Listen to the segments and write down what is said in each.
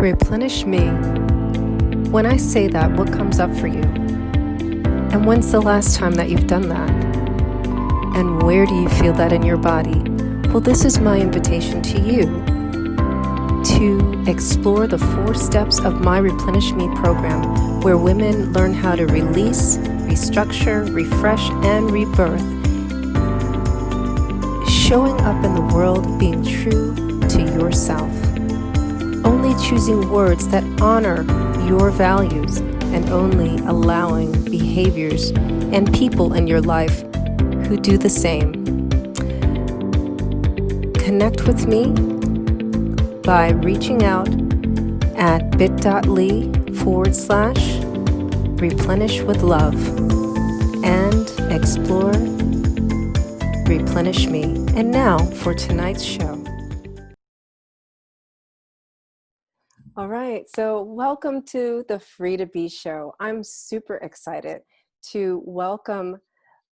Replenish me. When I say that, what comes up for you? And when's the last time that you've done that? And where do you feel that in your body? Well, this is my invitation to you to explore the 4 steps of my Replenish Me program, where women learn how to release, restructure, refresh, and rebirth, showing up in the world, being true to yourself, only choosing words that honor your values, and only allowing behaviors and people in your life who do the same. Connect with me by reaching out at bit.ly/replenish with love and explore Replenish Me. And now for tonight's show. All right, so welcome to the Free to Be show. I'm super excited to welcome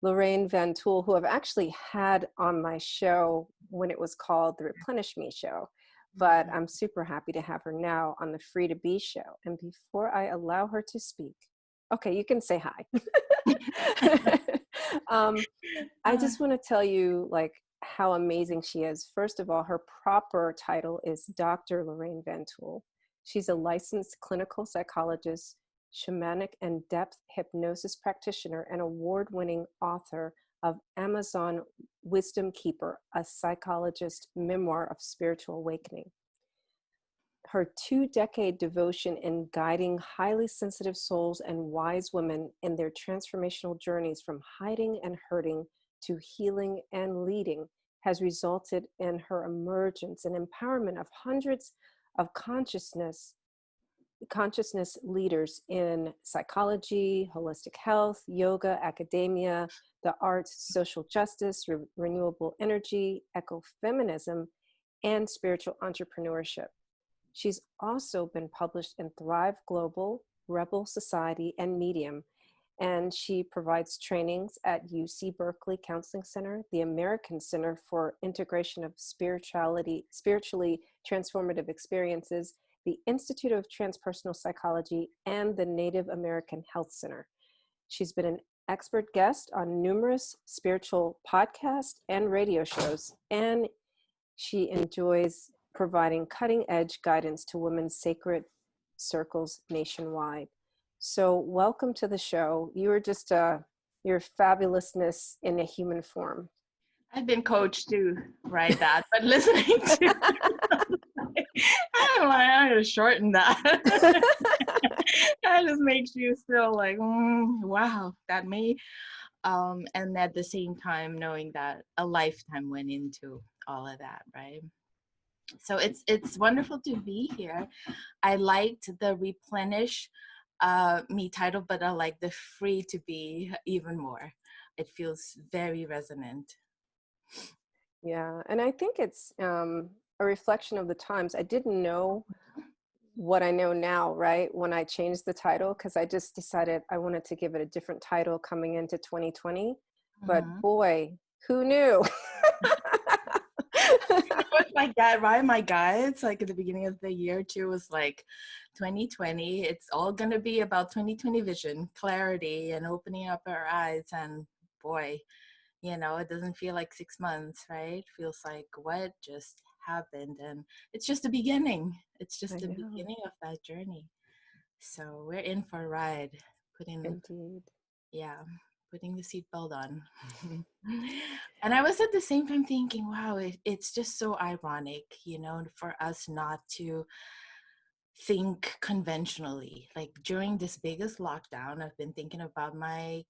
Loraine Van Tuyl, who I've actually had on my show when it was called the Replenish Me show, but I'm super happy to have her now on the Free to Be show. And before I allow her to speak, okay, you can say hi. I just want to tell you how amazing she is. First of all, her proper title is Dr. Loraine Van Tuyl. She's a licensed clinical psychologist, shamanic and depth hypnosis practitioner, and award-winning author of Amazon Wisdom Keeper, a psychologist memoir of spiritual awakening. Her 2-decade devotion in guiding highly sensitive souls and wise women in their transformational journeys from hiding and hurting to healing and leading has resulted in her emergence and empowerment of hundreds of consciousness leaders in psychology, holistic health, yoga, academia, the arts, social justice, renewable energy, ecofeminism, and spiritual entrepreneurship. She's also been published in Thrive Global, Rebelle Society, and Medium, and she provides trainings at UC Berkeley Counseling Center, the American Center for Integration of Spiritually Transformative Experiences, the Institute of Transpersonal Psychology, and the Native American Health Center. She's been an expert guest on numerous spiritual podcasts and radio shows, and she enjoys providing cutting-edge guidance to women's sacred circles nationwide. So welcome to the show. You are just your fabulousness in a human form. I've been coached to write that, but listening to I'm going to shorten that. That just makes you feel like, wow, that me. And at the same time, knowing that a lifetime went into all of that, right? So it's wonderful to be here. I liked the Replenish Me title, but I like the Free to Be even more. It feels very resonant. Yeah, and I think it's a reflection of the times. I didn't know what I know now, right, when I changed the title, because I just decided I wanted to give it a different title coming into 2020. But boy, who knew? My guides, like at the beginning of the year too, was like 2020. It's all going to be about 2020 vision, clarity, and opening up our eyes. And boy, it doesn't feel like 6 months, right? It feels like what just happened, and it's just the beginning. It's just the beginning of that journey. So we're in for a ride. Putting the seatbelt on. And I was at the same time thinking, wow, it's just so ironic, for us not to think conventionally. Like during this biggest lockdown, I've been thinking about my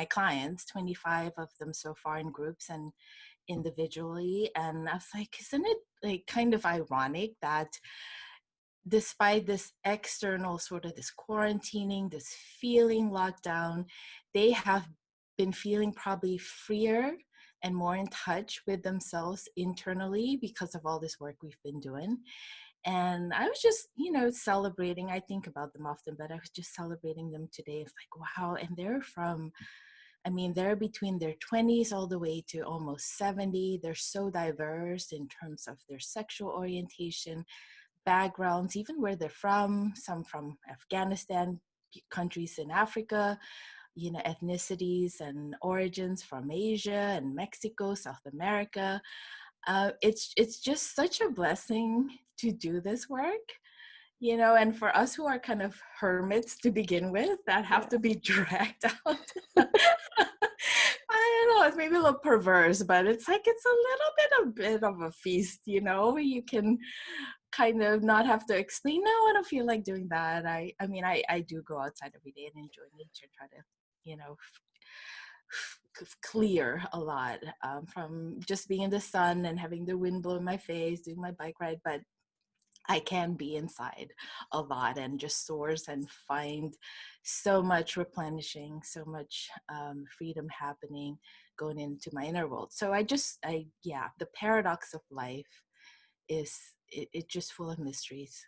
clients, 25 of them so far in groups and individually. And I was like, isn't it like kind of ironic that despite this external sort of this quarantining, this feeling lockdown, they have been feeling probably freer and more in touch with themselves internally because of all this work we've been doing. And I was just, celebrating. I think about them often, but I was just celebrating them today. It's like, wow. And they're between their 20s all the way to almost 70. They're so diverse in terms of their sexual orientation, backgrounds, even where they're from, some from Afghanistan, countries in Africa, ethnicities and origins from Asia and Mexico, South America. It's just such a blessing to do this work, and for us who are kind of hermits to begin with, that have to be dragged out. I don't know, it's maybe a little perverse, but it's like it's a bit of a feast, where you can kind of not have to explain, no, I don't feel like doing that. I mean, I do go outside every day and enjoy nature, try to, clear a lot from just being in the sun and having the wind blow in my face, doing my bike ride, but I can be inside a lot and just source and find so much replenishing, so much freedom happening going into my inner world. So the paradox of life is it just full of mysteries.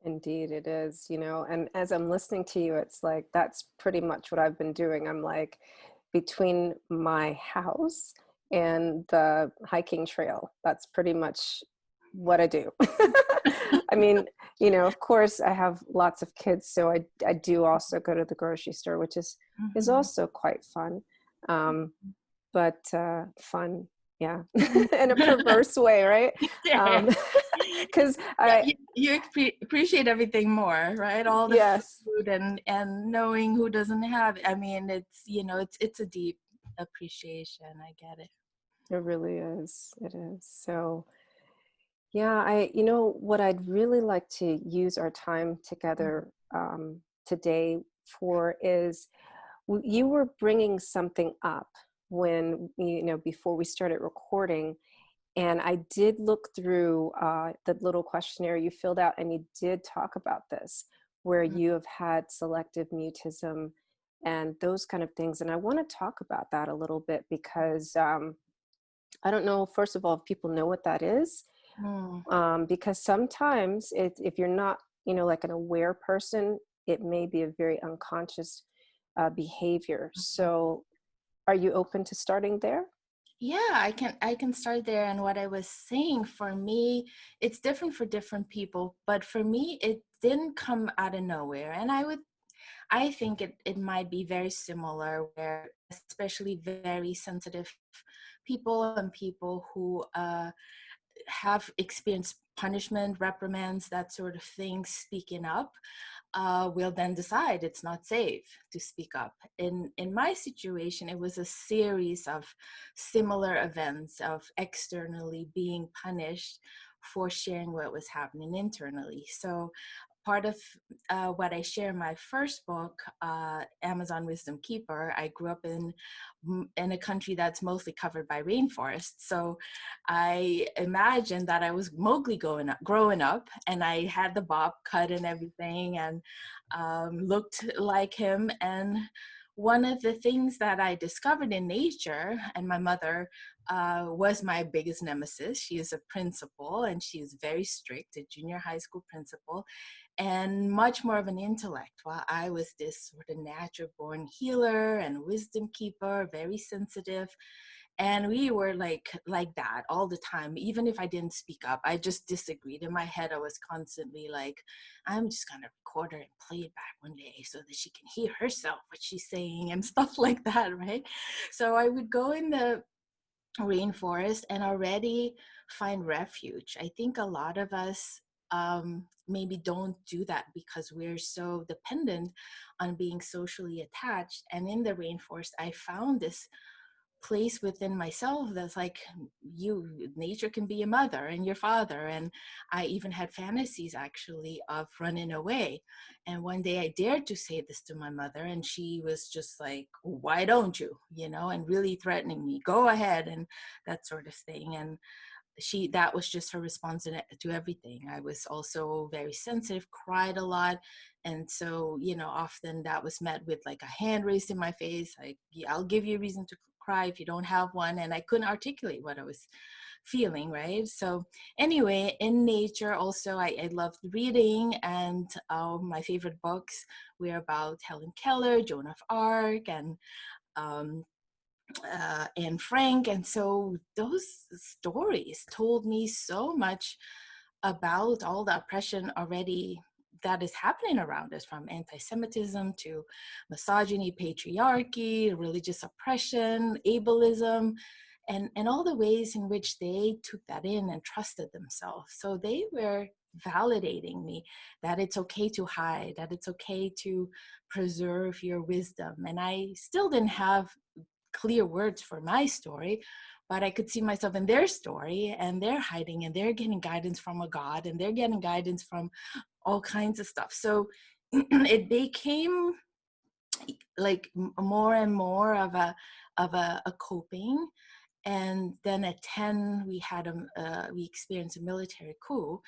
Indeed, it is, and as I'm listening to you, it's like, that's pretty much what I've been doing. I'm like, between my house and the hiking trail, that's pretty much what I do. I mean, of course I have lots of kids, so I do also go to the grocery store, which is also quite fun. But fun, yeah, in a perverse way, right? Because you appreciate everything more, right? All the food and knowing who doesn't have it. I mean, it's a deep appreciation. I get it. It really is. It is. So yeah, what I'd really like to use our time together today for is, you were bringing something up when, before we started recording, and I did look through the little questionnaire you filled out, and you did talk about this, where you have had selective mutism and those kind of things. And I want to talk about that a little bit, because I don't know, first of all, if people know what that is. Because sometimes if you're not, like an aware person, it may be a very unconscious behavior. So are you open to starting there? Yeah, I can start there. And what I was saying, for me, it's different for different people, but for me, it didn't come out of nowhere. And I think it might be very similar, where especially very sensitive people and people who have experienced punishment, reprimands, that sort of thing, speaking up, will then decide it's not safe to speak up. In my situation, it was a series of similar events of externally being punished for sharing what was happening internally. So part of what I share in my first book, Amazon Wisdom Keeper, I grew up in a country that's mostly covered by rainforest. So I imagined that I was Mowgli growing up, and I had the bob cut and everything, and looked like him. And one of the things that I discovered in nature, and my mother was my biggest nemesis. She is a principal, and she is very strict, a junior high school principal, and much more of an intellect, while I was this sort of natural born healer and wisdom keeper, very sensitive. And we were like that all the time. Even if I didn't speak up, I just disagreed. In my head, I was constantly like, I'm just gonna record her and play it back one day so that she can hear herself what she's saying and stuff like that, right? So I would go in the rainforest and already find refuge. I think a lot of us maybe don't do that because we're so dependent on being socially attached. And in the rainforest, I found this place within myself that's like, nature can be your mother and your father. And I even had fantasies actually of running away. And one day I dared to say this to my mother, and she was just like, why don't you, and really threatening me, go ahead, and that sort of thing. And that was just her response to everything. I was also very sensitive, cried a lot. And so, often that was met with like a hand raised in my face, like, yeah, I'll give you a reason to cry if you don't have one. And I couldn't articulate what I was feeling, right? So anyway, in nature also, I loved reading, and my favorite books were about Helen Keller, Joan of Arc, and Anne Frank. And so those stories told me so much about all the oppression already that is happening around us, from anti-Semitism to misogyny, patriarchy, religious oppression, ableism, and all the ways in which they took that in and trusted themselves. So they were validating me that it's okay to hide, that it's okay to preserve your wisdom. And I still didn't have clear words for my story, but I could see myself in their story, and they're hiding, and they're getting guidance from a God, and they're getting guidance from all kinds of stuff. So it became like more and more of a coping. And then at 10, we experienced a military coup,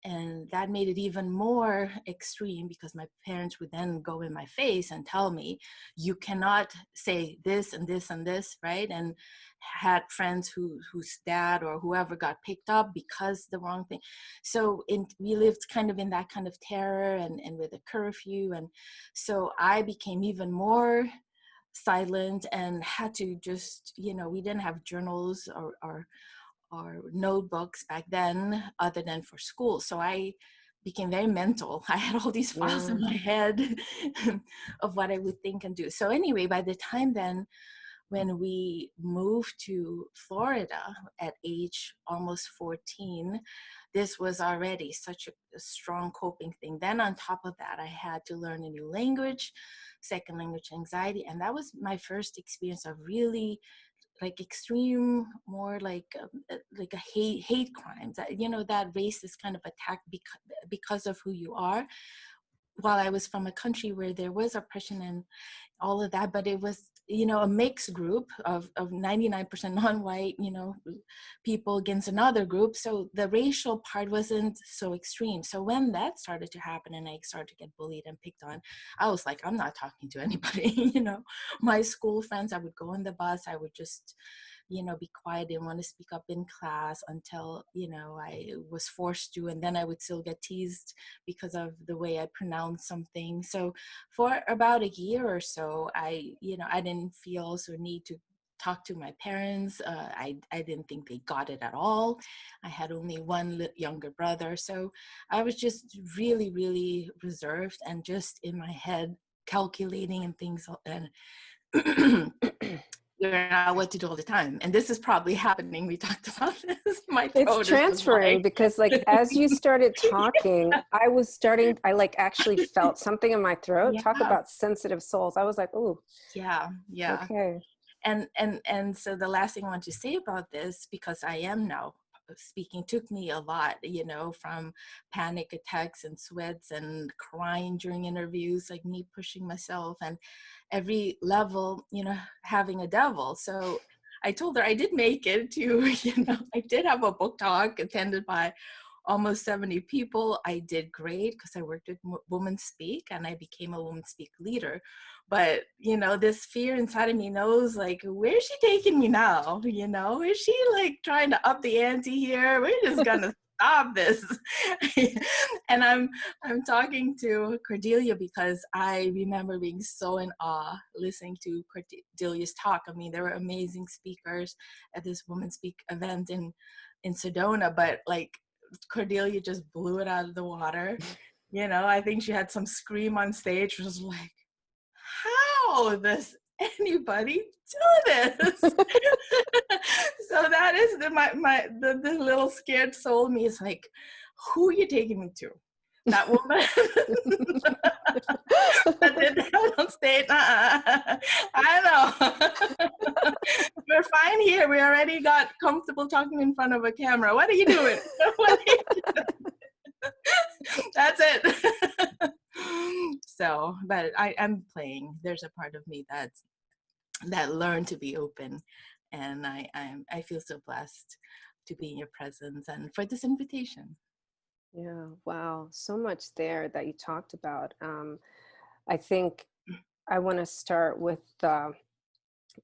and that made it even more extreme, because my parents would then go in my face and tell me, you cannot say this and this and this, right? And had friends whose dad or whoever got picked up because the wrong thing. So we lived kind of in that kind of terror, and with a curfew. And so I became even more silent and had to just, we didn't have journals or notebooks back then other than for school. So I became very mental. I had all these files in my head of what I would think and do. So anyway, by the time then, when we moved to Florida at age almost 14, this was already such a strong coping thing. Then on top of that, I had to learn a new language, second language anxiety. And that was my first experience of really like extreme, more like a hate crimes, that racist kind of attack because of who you are. While I was from a country where there was oppression and all of that, but it was, a mixed group of 99% non-white, people against another group. So the racial part wasn't so extreme. So when that started to happen and I started to get bullied and picked on, I was like, I'm not talking to anybody. My school friends, I would go on the bus, I would just, be quiet, didn't want to speak up in class until, I was forced to, and then I would still get teased because of the way I pronounced something. So for about a year or so, I didn't feel also need to talk to my parents. I didn't think they got it at all. I had only one younger brother. So I was just really, really reserved and just in my head calculating and things, and figuring out what to do all the time. And this is probably happening. We talked about this. My throat It's transferring because as you started talking, I like actually felt something in my throat. Yeah. Talk about sensitive souls. I was like, oh, yeah. okay. And so the last thing I want to say about this, because I am now speaking, took me a lot, from panic attacks and sweats and crying during interviews, like me pushing myself, and every level, having a devil. So I told her I did make it to, I did have a book talk attended by almost 70 people. I did great because I worked with Women Speak and I became a Women Speak leader. But, this fear inside of me knows, like, where's she taking me now? Is she like trying to up the ante here? We're just going to stop this. And I'm talking to Cordelia because I remember being so in awe listening to Cordelia's talk. I mean, there were amazing speakers at this Women Speak event in Sedona, but like, Cordelia just blew it out of the water. I think she had some scream on stage. It was like, how does anybody do this? So that is the little scared soul me is like, who are you taking me to? That woman that did that on stage. I know. We're fine here. We already got comfortable talking in front of a camera. What are you doing? That's it. So, but I'm playing. There's a part of me that learned to be open, and I feel so blessed to be in your presence and for this invitation. Yeah, wow. So much there that you talked about. I think I want to start with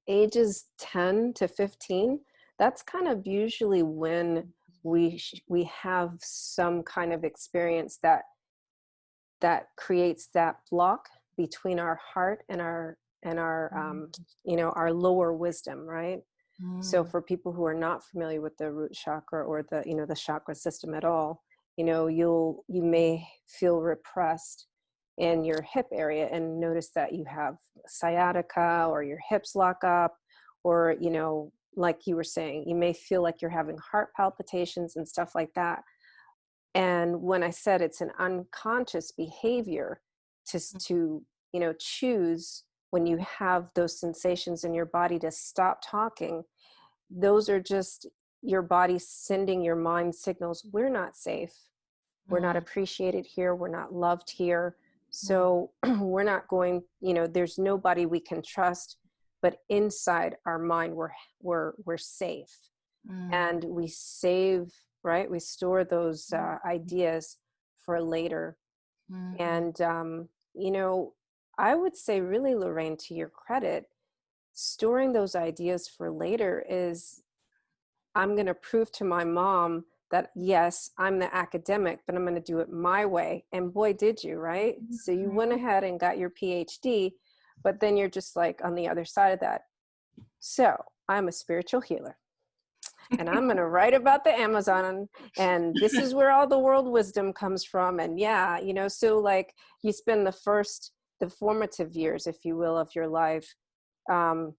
ages 10 to 15. That's kind of usually when we have some kind of experience that creates that block between our heart and our our lower wisdom, right? So for people who are not familiar with the root chakra or the the chakra system at all, You may feel repressed in your hip area and notice that you have sciatica or your hips lock up, or, like you were saying, you may feel like you're having heart palpitations and stuff like that. And when I said it's an unconscious behavior to choose when you have those sensations in your body to stop talking, those are just your body sending your mind signals. We're not safe. We're not Mm, appreciated here. We're not loved here. mm, So we're not going, there's nobody we can trust, but inside our mind, we're safe. mm, And we save, right? We store those mm, ideas for later. mm, And, I would say really, Loraine, to your credit, storing those ideas for later is, I'm going to prove to my mom that, yes, I'm the academic, but I'm going to do it my way. And boy, did you, right? So you went ahead and got your PhD, but then you're just like on the other side of that. So I'm a spiritual healer, and I'm going to write about the Amazon, and this is where all the world wisdom comes from. And yeah, so like you spend the formative years, if you will, of your life um,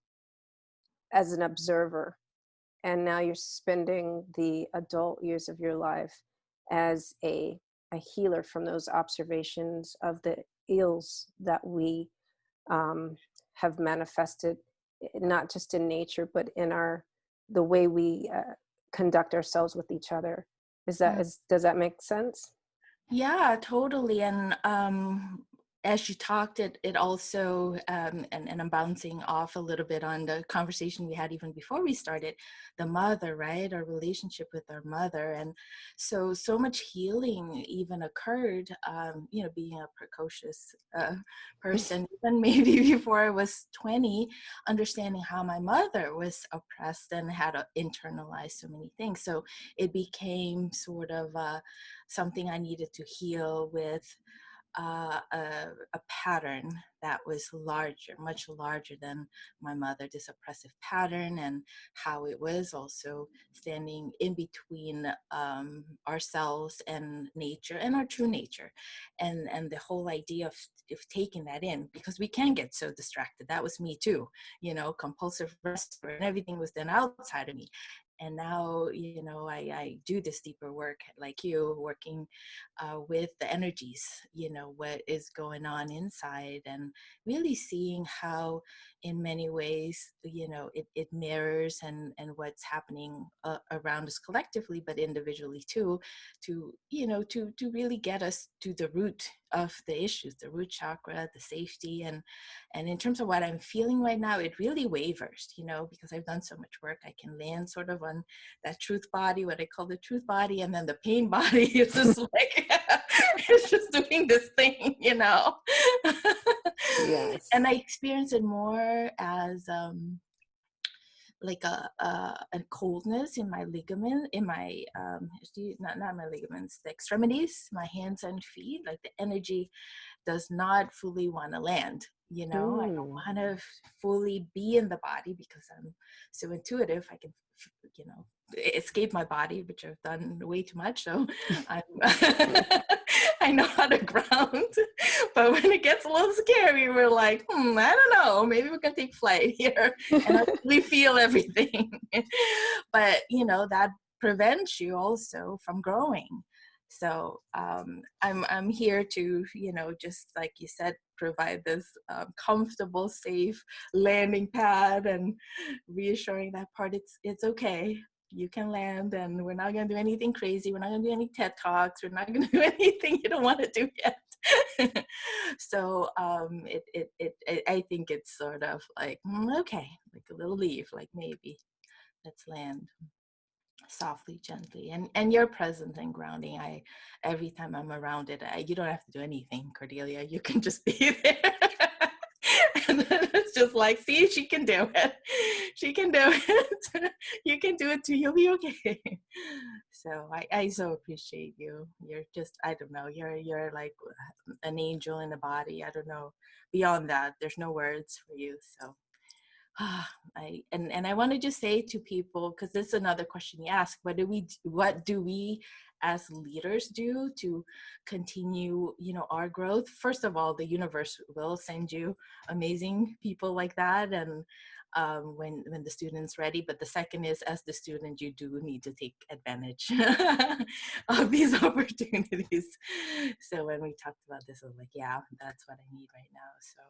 as an observer. And now you're spending the adult years of your life as a healer from those observations of the ills that we have manifested, not just in nature, but in the way we conduct ourselves with each other. mm. Does that make sense? Yeah, totally. And as you talked, it also, and I'm bouncing off a little bit on the conversation we had even before we started, the mother, right? Our relationship with our mother. And so much healing even occurred, being a precocious person, even maybe before I was 20, understanding how my mother was oppressed and had internalized so many things. So it became sort of something I needed to heal with, a pattern that was larger, much larger than my mother, this oppressive pattern, and how it was also standing in between ourselves and nature and our true nature. And the whole idea of taking that in, because we can get so distracted. That was me too, compulsive rest, and everything was done outside of me. And now, I do this deeper work like you, working with the energies, what is going on inside, and really seeing how in many ways, it mirrors and what's happening around us collectively, but individually too, to really get us to the root of the issues, the root chakra, the safety. And in terms of what I'm feeling right now, it really wavers, because I've done so much work. I can land sort of on that truth body, what I call the truth body, and then the pain body is just like it's just doing this thing. And Yes. I experience it more as like a coldness in my ligament, in my not my ligaments, the extremities, my hands and feet. Like the energy does not fully want to land. I don't Mm. want to fully be in the body because I'm so intuitive. I can, escape my body, which I've done way too much. So I'm, I know how to ground. But when it gets a little scary, we're like, I don't know, maybe we can take flight here and we feel everything. But, that prevents you also from growing. So I'm here to, just like you said, provide this comfortable, safe landing pad and reassuring that part it's okay. You can land, and we're not going to do anything crazy. We're not going to do any TED Talks. We're not going to do anything you don't want to do yet. So I think it's sort of like, okay, like a little leave, like maybe let's land softly, gently, and your presence and grounding. Every time I'm around it, you don't have to do anything, Cordelia. You can just be there. And then it's just like, see, she can do it. She can do it. You can do it too. You'll be okay. So I so appreciate you. You're just, I don't know, you're like an angel in a body. I don't know. Beyond that, there's no words for you. So I want to just say to people, because this is another question you ask, what do we as leaders do to continue, our growth? First of all, the universe will send you amazing people like that, and when the student's ready. But the second is, as the student, you do need to take advantage of these opportunities. So when we talked about this, I was like, yeah, that's what I need right now. So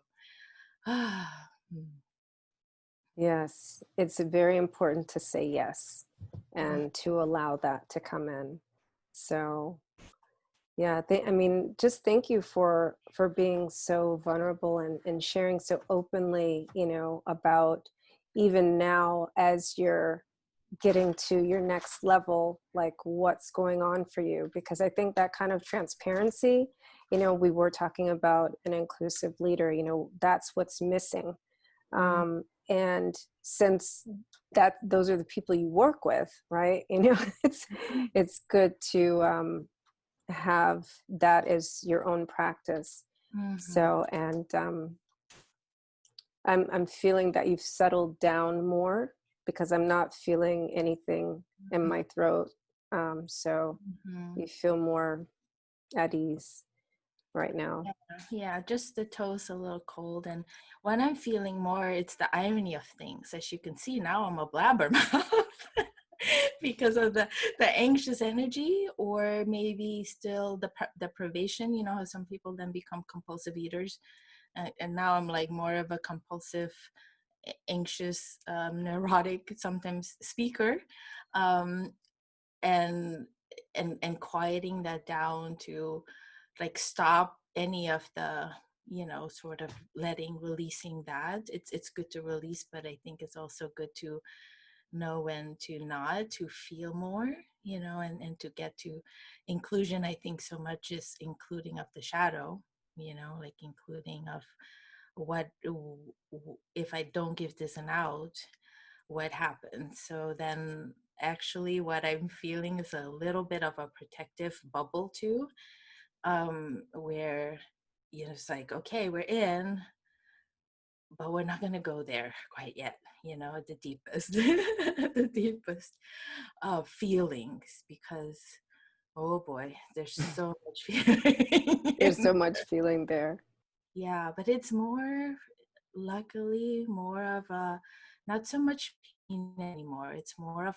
Yes, it's very important to say yes and to allow that to come in. So yeah, I mean, just thank you for being so vulnerable and sharing so openly, about even now as you're getting to your next level, like what's going on for you. Because I think that kind of transparency, we were talking about an inclusive leader, that's what's missing. And since those are the people you work with, right? It's good to have that as your own practice. So, and I'm feeling that you've settled down more, because I'm not feeling anything in my throat. So you feel more at ease right now. Yeah, just the toes a little cold. And when I'm feeling more, it's the irony of things. As you can see now, I'm a blabbermouth because of the anxious energy, or maybe still the deprivation. How some people then become compulsive eaters, and now I'm like more of a compulsive, anxious, neurotic, sometimes speaker, um, and quieting that down to like stop any of the sort of releasing that. It's good to release, but I think it's also good to know when to not, to feel more, and to get to inclusion. I think so much is including of the shadow, like including of what if I don't give this an out, what happens. So then actually what I'm feeling is a little bit of a protective bubble too, where it's like, okay, we're in, but we're not going to go there quite yet, the deepest the deepest feelings, because oh boy, there's so much feeling. There's so much feeling there. Yeah, but it's more, luckily, more of a, not so much pain anymore. It's more of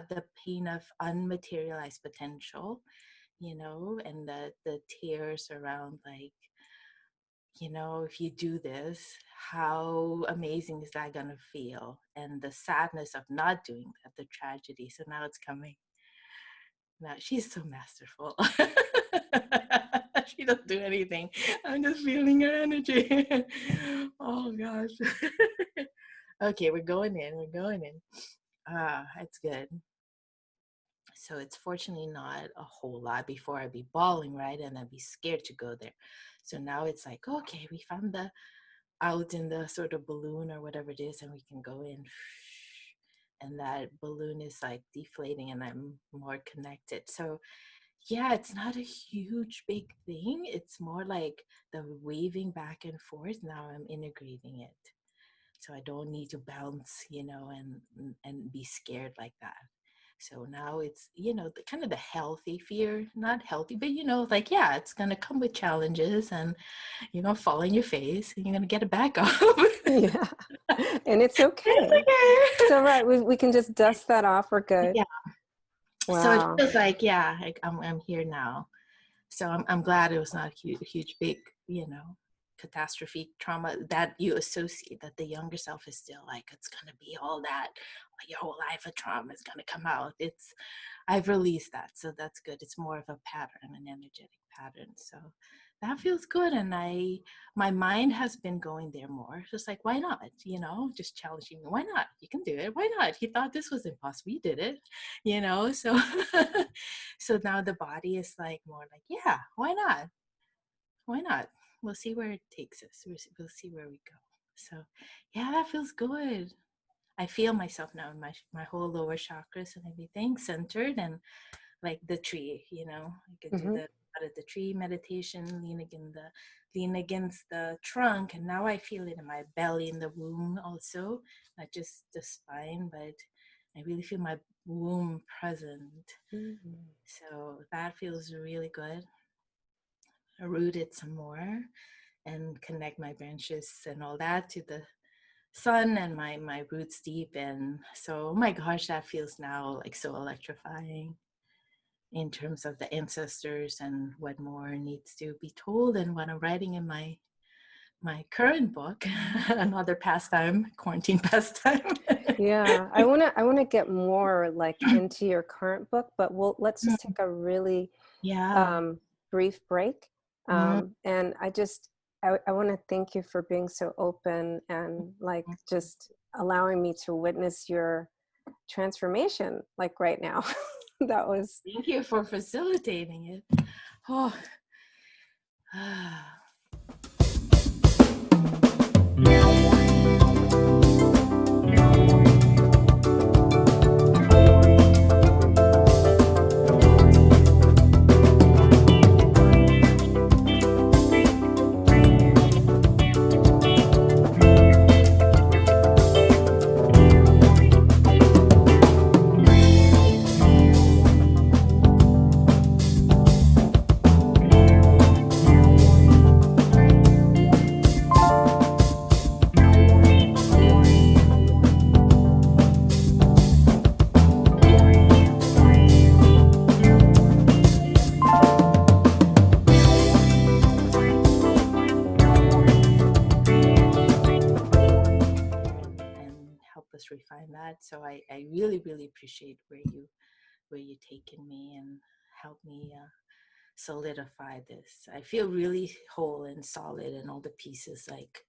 the pain of unmaterialized potential, and the tears around, like, if you do this, how amazing is that gonna feel? And the sadness of not doing that, the tragedy. So now it's coming. Now she's so masterful. She doesn't do anything. I'm just feeling her energy. Oh gosh. Okay, we're going in. We're going in. It's good. So it's fortunately not a whole lot. Before I'd be bawling, right? And I'd be scared to go there. So now it's like, okay, we found the out in the sort of balloon or whatever it is, and we can go in. And that balloon is like deflating, and I'm more connected. So yeah, it's not a huge big thing. It's more like the waving back and forth. Now I'm integrating it. So I don't need to bounce, and be scared like that. So now it's, the kind of the healthy fear, not healthy, but like, yeah, it's going to come with challenges, and you're going to fall on your face, and you're going to get it back up. Yeah. And it's okay. It's all right. We can just dust that off. We're good. Yeah. Wow. So it feels like, yeah, like I'm here now. So I'm glad it was not a huge, big, catastrophe trauma that you associate, that the younger self is still like, it's going to be all that, your whole life of trauma is going to come out. I've released that. So that's good. It's more of a pattern, an energetic pattern. So that feels good. And my mind has been going there more. Just like, why not? Just challenging me. Why not? You can do it. Why not? You thought this was impossible. You did it, so, so now the body is like more like, yeah, why not? Why not? We'll see where it takes us. We'll see where we go. So yeah, that feels good. I feel myself now in my whole lower chakras and everything centered, and like the tree, I could do the out of the tree meditation, lean against the trunk, and now I feel it in my belly, in the womb also, not just the spine, but I really feel my womb present. So that feels really good. I root it some more and connect my branches and all that to the sun, and my roots deep. And so, oh my gosh, that feels now like so electrifying in terms of the ancestors and what more needs to be told, and what I'm writing in my current book, another pastime, quarantine pastime. Yeah, I wanna get more like into your current book, but let's just take a really Yeah. brief break. Mm. And I want to thank you for being so open and like just allowing me to witness your transformation like right now. That was Thank you for facilitating it. Oh. and help us refine that. So I really, really appreciate where you taken me and help me solidify this. I feel really whole and solid, and all the pieces like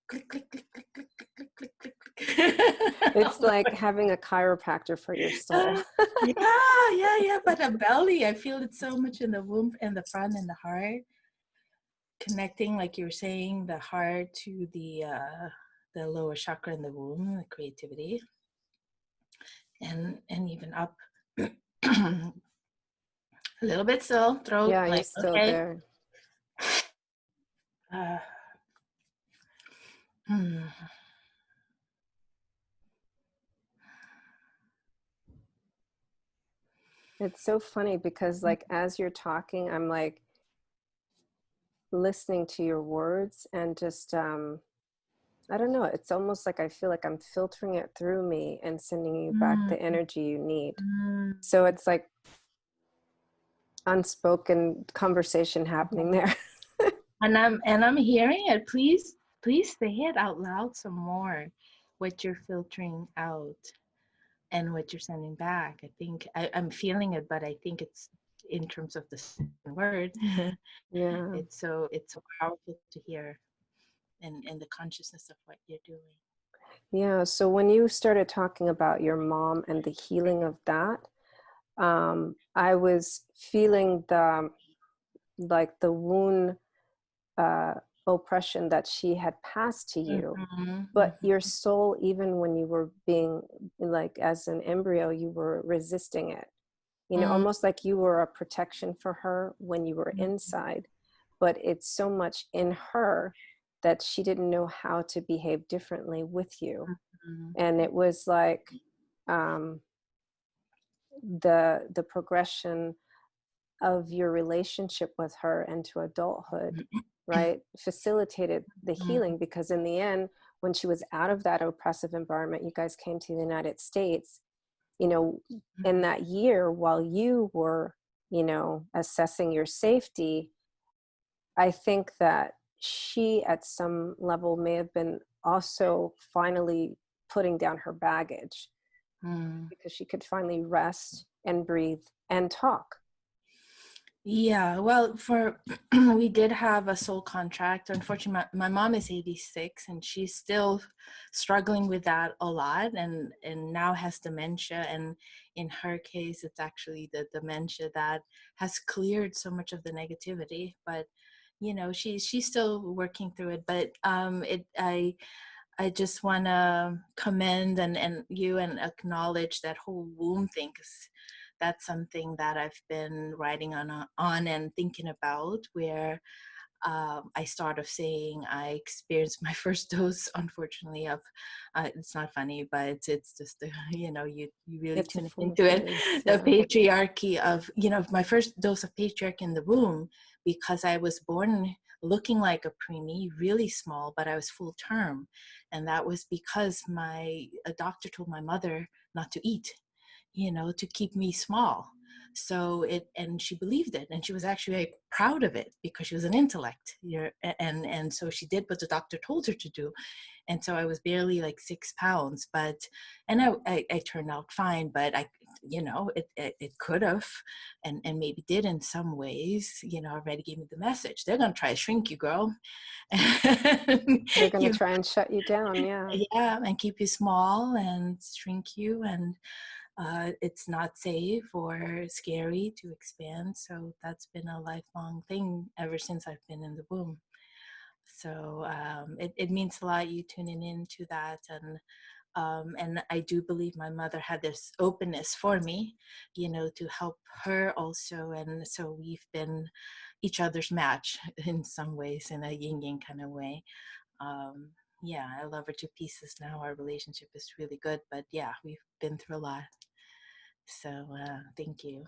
click, click, click, click, click, click, click, click, click. it's like having a chiropractor for your soul. Yeah. But the belly, I feel it so much in the womb and the front and the heart, connecting, like you were saying, the heart to the lower chakra in the womb, the creativity, and even up a little bit still, throat, Yeah, you're like, still okay. there. Uh, hmm. It's so funny because like as you're talking, I'm like listening to your words and just I don't know, it's almost like I feel like I'm filtering it through me and sending you back Mm, the energy you need. mm. So it's like unspoken conversation happening there. And I'm hearing it. Please say it out loud some more. What you're filtering out and what you're sending back. I think I'm feeling it, but I think it's in terms of the word. Yeah. It's so powerful to hear, and the consciousness of what you're doing. Yeah. So when you started talking about your mom and the healing of that, I was feeling the wound oppression that she had passed to you. But your soul, even when you were being like as an embryo, you were resisting it. You know, almost like you were a protection for her when you were inside. But it's so much in her that she didn't know how to behave differently with you. And it was like the progression of your relationship with her into adulthood, right, facilitated the healing, because in the end, when she was out of that oppressive environment, you guys came to the United States, you know, in that year while you were, you know, assessing your safety, I think that she at some level may have been also finally putting down her baggage because she could finally rest and breathe and talk. Yeah, well, we did have a soul contract. Unfortunately, my mom is 86 and she's still struggling with that a lot, and now has dementia. And in her case, it's actually the dementia that has cleared so much of the negativity. But you know, she's still working through it. But I just want to commend and you and acknowledge that whole womb thing, 'cause that's something that I've been writing on and thinking about, where I start off saying I experienced my first dose, unfortunately, of, it's not funny, but it's just, you really It's a tune form of into it, abuse. the Yeah. patriarchy of, my first dose of patriarchy in the womb, because I was born looking like a preemie, really small, but I was full term. And that was because a doctor told my mother not to eat, to keep me small. So and she believed it, and she was actually very proud of it because she was an intellect. And so she did what the doctor told her to do. And so I was barely like 6 pounds, and I turned out fine, but it could have, and maybe did in some ways, already gave me the message. They're going to try to shrink you, girl. They're going to you, try and shut you down. Yeah. yeah, and keep you small and shrink you. And it's not safe or scary to expand. So that's been a lifelong thing ever since I've been in the womb. So it means a lot, you tuning into that. And I do believe my mother had this openness for me, to help her also. And so we've been each other's match in some ways, in a yin-yang kind of way. Um, yeah, I love her to pieces now. Our relationship is really good, but yeah, we've been through a lot. So thank you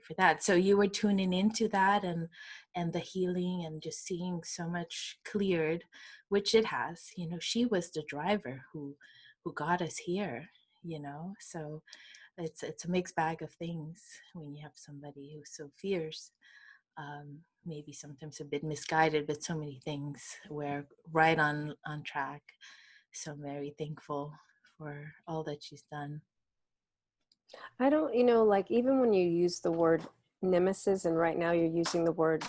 for that. So you were tuning into that, and the healing, and just seeing so much cleared, which it has. She was the driver who got us here. So it's a mixed bag of things when you have somebody who's so fierce. Maybe sometimes a bit misguided, but so many things. We're right on track. So I'm very thankful for all that she's done. I don't, like even when you use the word nemesis, and right now you're using the word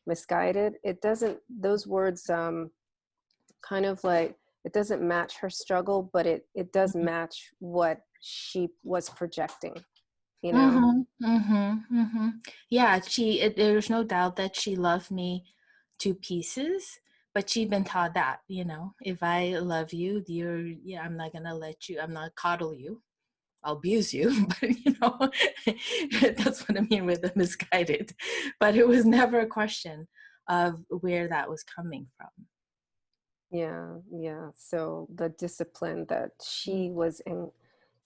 misguided, it doesn't, those words kind of like, it doesn't match her struggle, but it does match what she was projecting, Mm-hmm, mm-hmm, mm-hmm. Yeah, there's no doubt that she loved me to pieces, but she'd been taught that, if I love you, I'm not gonna I'm not coddle you. I'll abuse you, but that's what I mean with the misguided. But it was never a question of where that was coming from. Yeah. So the discipline that she was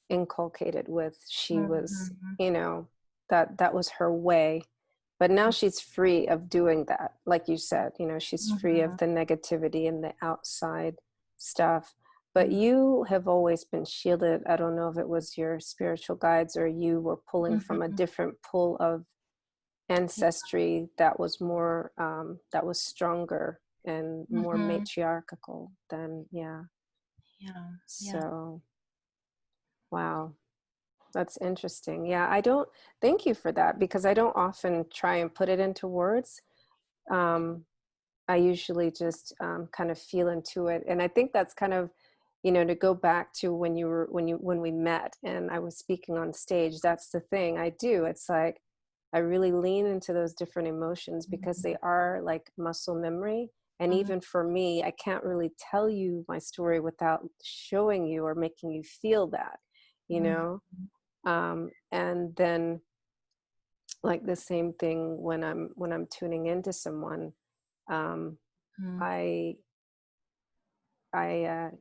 inculcated with, she was, Mm-hmm. that was her way. But now she's free of doing that. Like you said, she's free Mm-hmm. of the negativity and the outside stuff. But Mm-hmm. you have always been shielded. I don't know if it was your spiritual guides or you were pulling from a Mm-hmm. different pull of ancestry that was more, that was stronger and more Mm-hmm. matriarchal than, yeah. Yeah, yeah. So, wow. That's interesting. Yeah, I don't, thank you for that, because I don't often try and put it into words. Um, I usually just kind of feel into it. And I think that's kind of, to go back to when we met and I was speaking on stage, that's the thing I do. It's like, I really lean into those different emotions because they are like muscle memory. And Mm-hmm. even for me, I can't really tell you my story without showing you or making you feel that, you know? And then like the same thing when I'm tuning into someone, um, Mm-hmm. I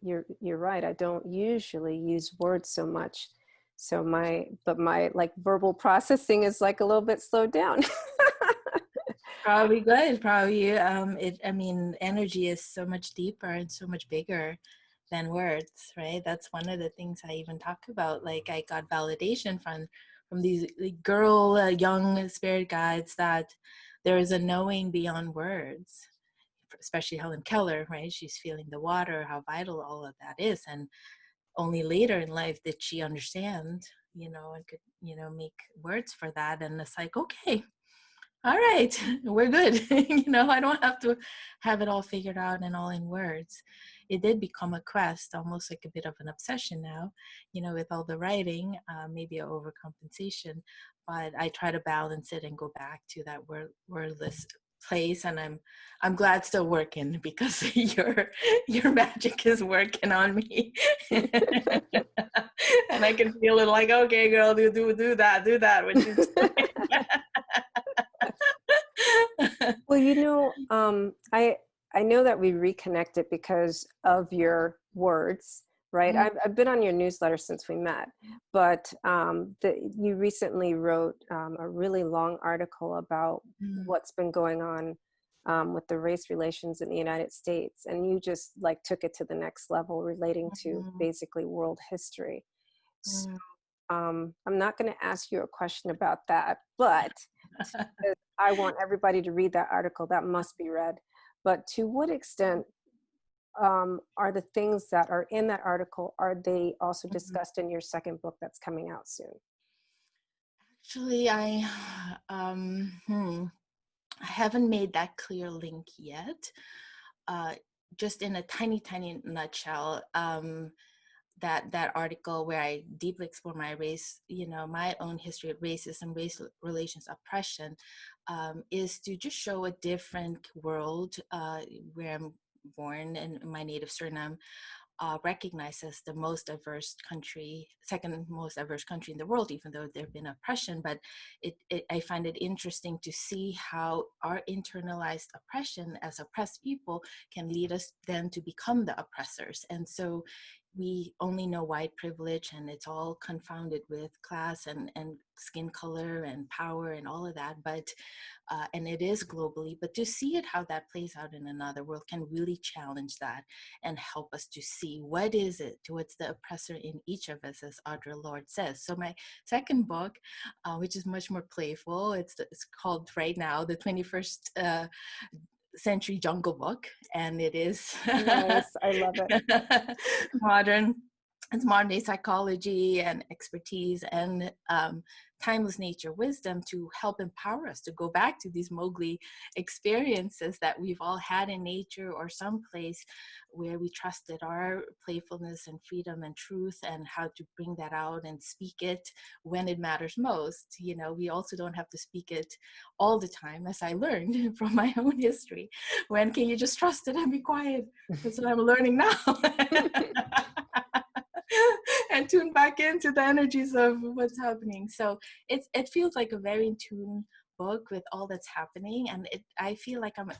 you're right. I don't usually use words so much. So my like verbal processing is like a little bit slowed down. Probably good. Probably, I mean, energy is so much deeper and so much bigger than words, right? That's one of the things I even talk about. Like, I got validation from these young spirit guides, that there is a knowing beyond words, especially Helen Keller, right? She's feeling the water, how vital all of that is. And only later in life did she understand, and could, make words for that. And it's like, okay, all right, we're good. I don't have to have it all figured out and all in words. It did become a quest, almost like a bit of an obsession now, with all the writing, maybe a overcompensation, but I try to balance it and go back to that wordless place, and I'm glad still working because your magic is working on me. And I can feel it like, okay, girl, do that what you're doing. Well, I know that we reconnected because of your words, right? I've been on your newsletter since we met, but you recently wrote a really long article about what's been going on with the race relations in the United States, and you just like took it to the next level, relating to basically world history. So, I'm not going to ask you a question about that, but I want everybody to read that article. That must be read. But to what extent are the things that are in that article, are they also discussed in your second book that's coming out soon? Actually, I haven't made that clear link yet. Just in a tiny nutshell, that article where I deeply explore my race, my own history of racism, race relations, oppression, is to just show a different world where I'm born in my native Suriname, recognized as the most diverse country, second most diverse country in the world, even though there have been oppression. But I find it interesting to see how our internalized oppression as oppressed people can lead us then to become the oppressors. And so we only know white privilege, and it's all confounded with class and skin color and power and all of that. But and it is globally, but to see it, how that plays out in another world, can really challenge that and help us to see what is it, what's the oppressor in each of us, as Audre Lorde says. So my second book, which is much more playful, it's called right now The 21st Century Jungle Book, and it is Nice. I love it. modern day psychology and expertise and timeless nature wisdom to help empower us to go back to these Mowgli experiences that we've all had in nature or someplace where we trusted our playfulness and freedom and truth, and how to bring that out and speak it when it matters most. We also don't have to speak it all the time, as I learned from my own history. When can you just trust it and be quiet? That's what I'm learning now. And tune back into the energies of what's happening. So it feels like a very in tune book with all that's happening, and I feel like I'm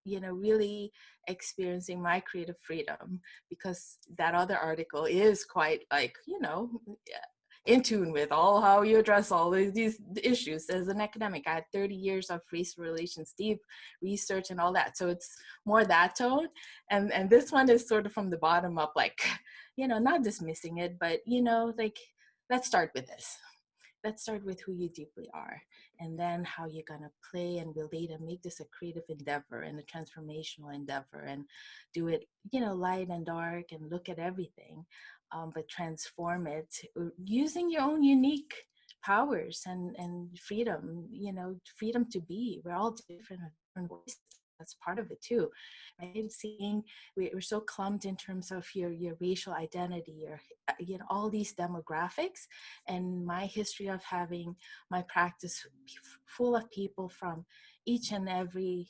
really experiencing my creative freedom, because that other article is quite like in tune with all how you address all these issues. As an academic, I had 30 years of race relations, deep research and all that. So it's more that tone. And this one is sort of from the bottom up, like, not dismissing it, but, like, let's start with this. Let's start with who you deeply are, and then how you're going to play and relate and make this a creative endeavor and a transformational endeavor, and do it, light and dark, and look at everything, but transform it using your own unique powers and freedom, freedom to be. We're all different voices. That's part of it too, right? Seeing we're so clumped in terms of your racial identity, or all these demographics, and my history of having my practice full of people from each and every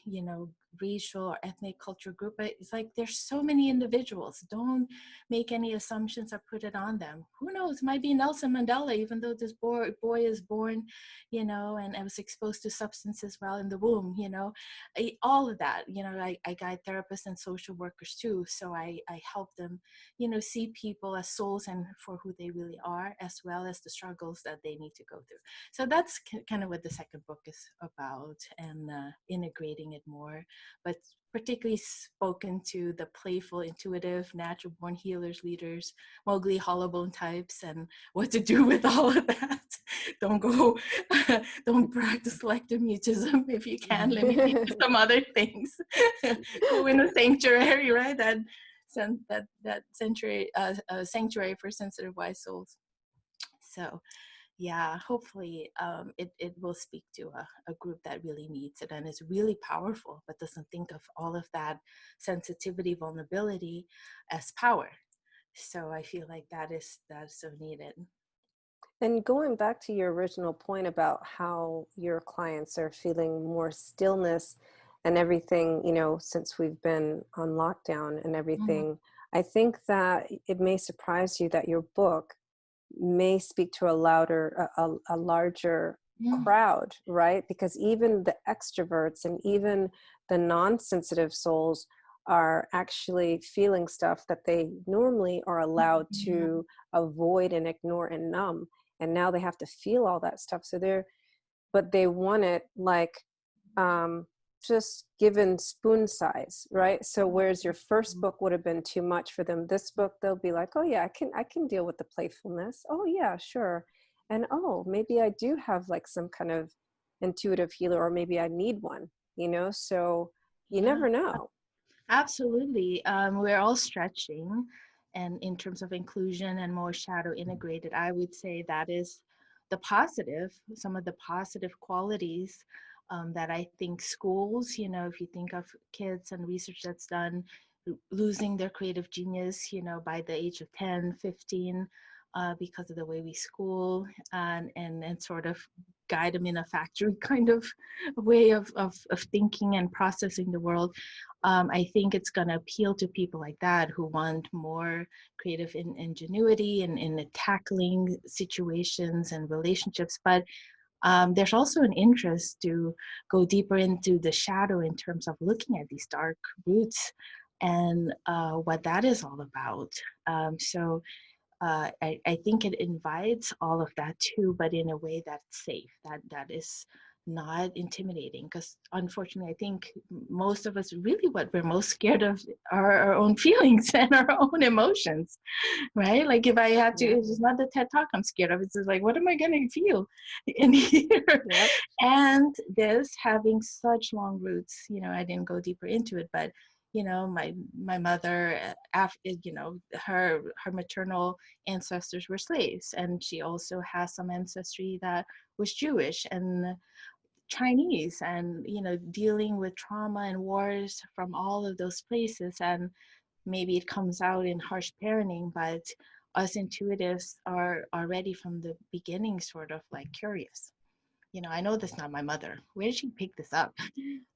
racial or ethnic culture group. It's like there's so many individuals. Don't make any assumptions or put it on them. Who knows? It might be Nelson Mandela, even though this boy is born, and I was exposed to substances while in the womb. All of that. I guide therapists and social workers too, so I help them see people as souls and for who they really are, as well as the struggles that they need to go through. So that's kind of what the second book is about, and integrating it more, but particularly spoken to the playful, intuitive, natural born healers, leaders, Mowgli, hollowbone types, and what to do with all of that. Don't practice selective mutism if you can. Let me teach you some other things. Go in a sanctuary, right? That sanctuary for sensitive wise souls. So yeah, hopefully it will speak to a group that really needs it and is really powerful, but doesn't think of all of that sensitivity, vulnerability as power. So I feel like that's so needed. And going back to your original point about how your clients are feeling more stillness, and everything, you know, since we've been on lockdown and everything, I think that it may surprise you that your book may speak to a larger crowd, right? Because even the extroverts and even the non-sensitive souls are actually feeling stuff that they normally are allowed to avoid and ignore and numb. And now they have to feel all that stuff. But they want it like just given spoon size, right? So whereas your first book would have been too much for them, this book, they'll be like, oh yeah, I can deal with the playfulness. Oh yeah, sure. And oh, maybe I do have like some kind of intuitive healer, or maybe I need one, you know? So you never know. Absolutely. We're all stretching, and in terms of inclusion and more shadow integrated, I would say that is the positive, some of the positive qualities that I think schools, you know, if you think of kids and research that's done, losing their creative genius, you know, by the age of 10, 15, because of the way we school and sort of guide them in a factory kind of way of thinking and processing the world. I think it's going to appeal to people like that who want more creative ingenuity in tackling situations and relationships. But there's also an interest to go deeper into the shadow in terms of looking at these dark roots and what that is all about. I think it invites all of that too, but in a way that's safe, that is not intimidating. Because unfortunately, I think most of us really what we're most scared of are our own feelings and our own emotions, right? Like if I had to, it's not the TED Talk I'm scared of. It's just like, what am I going to feel in here? Yep. And this having such long roots, you know, I didn't go deeper into it, but you know, my mother, you know, her maternal ancestors were slaves, and she also has some ancestry that was Jewish and Chinese, and you know, dealing with trauma and wars from all of those places. And maybe it comes out in harsh parenting, but us intuitives are already from the beginning sort of like curious. You know, I know this is not my mother. Where did she pick this up?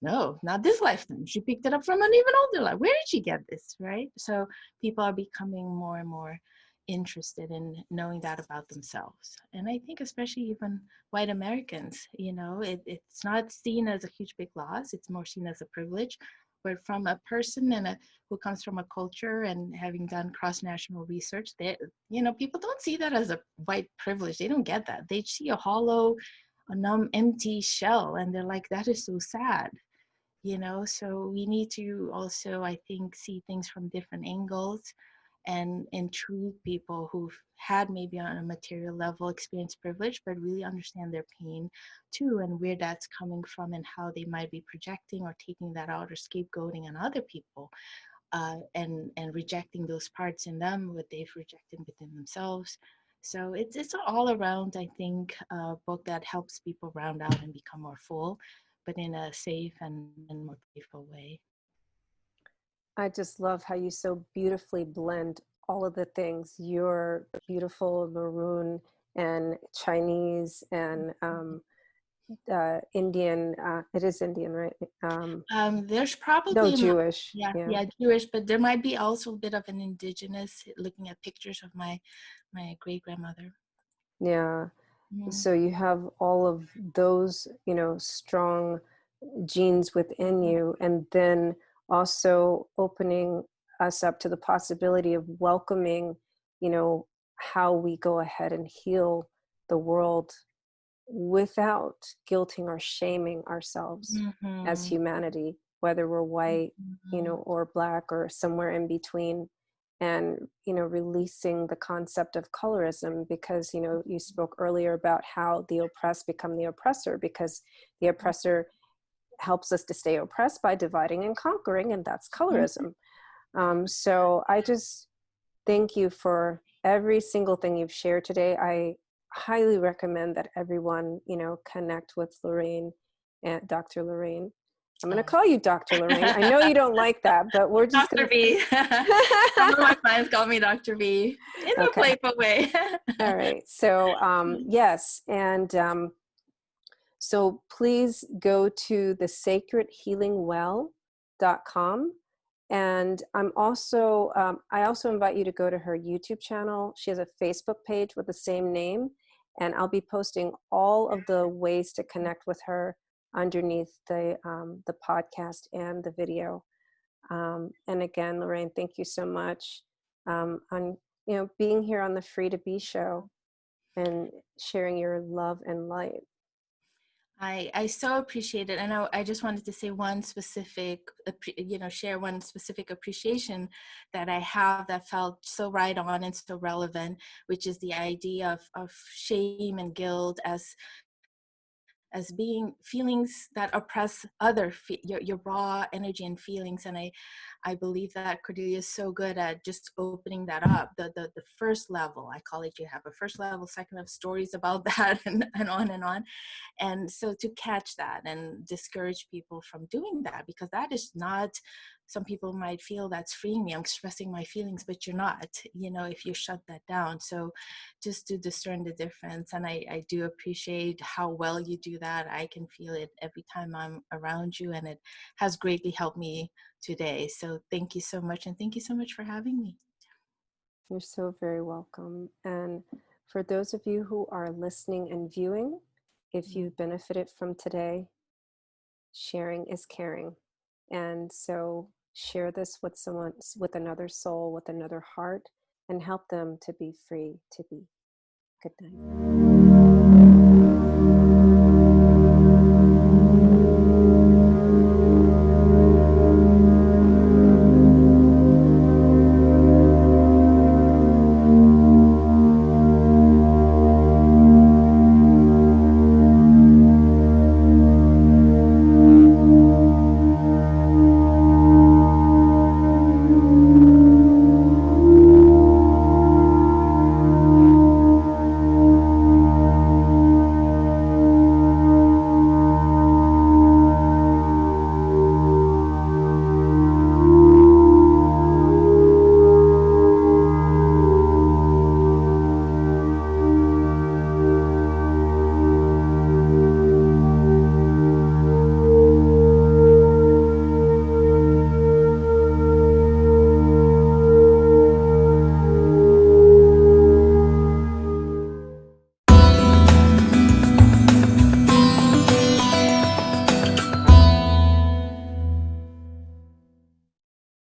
No, not this lifetime. She picked it up from an even older life. Where did she get this, right? So people are becoming more and more interested in knowing that about themselves. And I think especially even white Americans, you know, it's not seen as a huge big loss. It's more seen as a privilege. But from a person who comes from a culture and having done cross-national research, they, you know, people don't see that as a white privilege. They don't get that. They see a hollow, a numb, empty shell, and they're like, that is so sad, you know. So we need to also, I think, see things from different angles and treat people who've had maybe on a material level experienced privilege, but really understand their pain too, and where that's coming from, and how they might be projecting or taking that out or scapegoating on other people, and rejecting those parts in them what they've rejected within themselves. So it's all around, I think, a book that helps people round out and become more full, but in a safe and more playful way. I just love how you so beautifully blend all of the things. You're beautiful maroon and Chinese and Indian. It is Indian, right? There's No, probably Jewish. yeah, Jewish, but there might be also a bit of an indigenous, looking at pictures of my great grandmother. Yeah. Mm. So you have all of those, you know, strong genes within you, and then also opening us up to the possibility of welcoming, you know, how we go ahead and heal the world without guilting or shaming ourselves as humanity, whether we're white, you know, or black or somewhere in between. And, you know, releasing the concept of colorism, because, you know, you spoke earlier about how the oppressed become the oppressor, because the oppressor helps us to stay oppressed by dividing and conquering, and that's colorism. So I just thank you for every single thing you've shared today. I highly recommend that everyone, you know, connect with Loraine and Dr. Loraine. I'm going to call you Dr. Loraine. I know you don't like that, but we're just Dr. B. Some of my clients call me Dr. B in a playful way. All right. So yes. And So please go to thesacredhealingwell.com. And I also invite you to go to her YouTube channel. She has a Facebook page with the same name, and I'll be posting all of the ways to connect with her underneath the podcast and the video. And again, Loraine, thank you so much on being here on the Free to Be show and sharing your love and light. I so appreciate it. And I just wanted to say one specific, share one specific appreciation that I have that felt so right on and so relevant, which is the idea of shame and guilt as being feelings that oppress your raw energy and feelings. And I believe that Cordelia is so good at just opening that up. The first level, I call it, you have a first level, second level, stories about that, and on and on. And so to catch that and discourage people from doing that, because that is not, some people might feel that's freeing me, I'm expressing my feelings, but you're not, if you shut that down. So just to discern the difference. And I do appreciate how well you do that. I can feel it every time I'm around you, and it has greatly helped me today. So thank you so much. And thank you so much for having me. You're so very welcome. And for those of you who are listening and viewing, if you benefited from today, sharing is caring. And so share this with someone, with another soul, with another heart, and help them to be free to be. Good night.